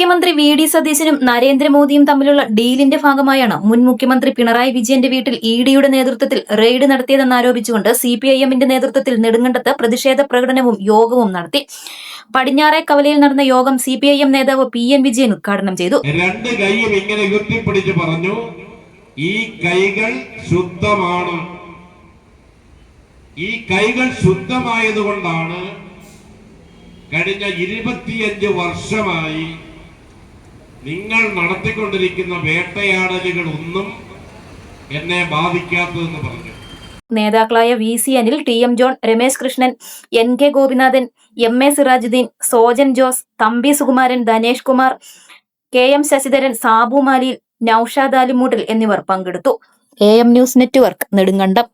മുഖ്യമന്ത്രി വി.ഡി. സതീശനും നരേന്ദ്രമോദിയും തമ്മിലുള്ള ഡീലിന്റെ ഭാഗമായാണ് മുൻ മുഖ്യമന്ത്രി പിണറായി വിജയന്റെ വീട്ടിൽ ഇഡിയുടെ നേതൃത്വത്തിൽ റെയ്ഡ് നടത്തിയതെന്നാരോപിച്ചുകൊണ്ട് സിപിഐഎമ്മിന്റെ നേതൃത്വത്തിൽ നെടുങ്കണ്ടത്ത് പ്രതിഷേധ പ്രകടനവും യോഗവും നടത്തി. പടിഞ്ഞാറെ കവലയിൽ നടന്ന യോഗം സിപിഐഎം നേതാവ് പി.എൻ. വിജയൻ ഉദ്ഘാടനം ചെയ്തു. രണ്ട് കൈയും ഇങ്ങനെ ഉയർത്തിപ്പിടിച്ച് പറഞ്ഞു, ഈ കൈകൾ ശുദ്ധമാണ്. ഈ കൈകൾ ശുദ്ധമായതുകൊണ്ടാണ് കഴിഞ്ഞ 25 വർഷമായി നിങ്ങൾ നടത്തിക്കൊണ്ടിരിക്കുന്ന വേട്ടയാടലുകൾ ഒന്നും എന്നെ ബാധിക്കാത്തതെന്ന് പറഞ്ഞു. നേതാക്കളായ V C. Anil, T M. John, Ramesh Krishnan, N K. Gopinathan, M A. Sirajuddin, Sojan Jose, Thampi Sukumaran, Dhanesh Kumar, K M. Sasidharan, Sabu Maliyil, Noushad Alimoottil എന്നിവർ പങ്കെടുത്തു. AM news network, Nedumkandam.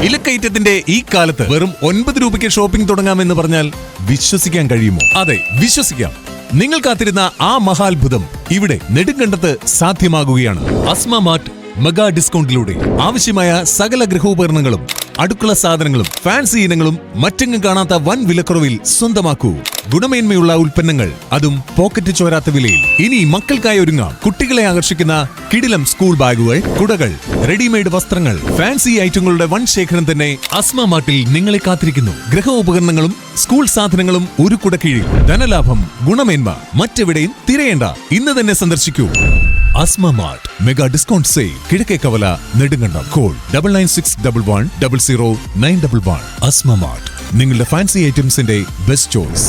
വിലക്കയറ്റത്തിന്റെ ഈ കാലത്ത് വെറും 9 രൂപയ്ക്ക് ഷോപ്പിംഗ് തുടങ്ങാമെന്ന് പറഞ്ഞാൽ വിശ്വസിക്കാൻ കഴിയുമോ? അതെ, വിശ്വസിക്കാം. നിങ്ങൾ കാത്തിരുന്ന ആ മഹാത്ഭുതം ഇവിടെ നെടുങ്കണ്ടത്ത് സാധ്യമാകുകയാണ്. അസ്മ മാർട്ട് മെഗാ ഡിസ്കൗണ്ടിലൂടെ ആവശ്യമായ സകല ഗൃഹോപകരണങ്ങളും, അടുക്കള സാധനങ്ങളും, ഫാൻസി ഇനങ്ങളും മറ്റെങ്ങും കാണാത്ത വൻ വിലക്കുറവിൽ സ്വന്തമാക്കൂ. ഗുണമേന്മയുള്ള ഉൽപ്പന്നങ്ങൾ, അതും പോക്കറ്റ് ചോരാത്ത വിലയിൽ. ഇനി മക്കൾക്കായി ഒരുങ്ങാം. കുട്ടികളെ ആകർഷിക്കുന്ന കിടിലം സ്കൂൾ ബാഗുകൾ, കുടകൾ, റെഡിമെയ്ഡ് വസ്ത്രങ്ങൾ, ഫാൻസി ഐറ്റങ്ങളുടെ വൻ ശേഖരം തന്നെ അസ്മ മാർട്ടിൽ നിങ്ങളെ കാത്തിരിക്കുന്നു. ഗൃഹോപകരണങ്ങളും സ്കൂൾ സാധനങ്ങളും ഒരു കുടക്കീഴിൽ. ധനലാഭം, ഗുണമേന്മ മറ്റെവിടെയും തിരയേണ്ട. ഇന്ന് തന്നെ സന്ദർശിക്കൂ. Asma mart mega discount sale, കിഴക്കേ കവല, നെടുങ്കണ്ടം. കോൾ 9961100911. അസ്മ മാർട്ട്, നിങ്ങളുടെ ഫാൻസി ഐറ്റംസിന്റെ ബെസ്റ്റ് ചോയ്സ്.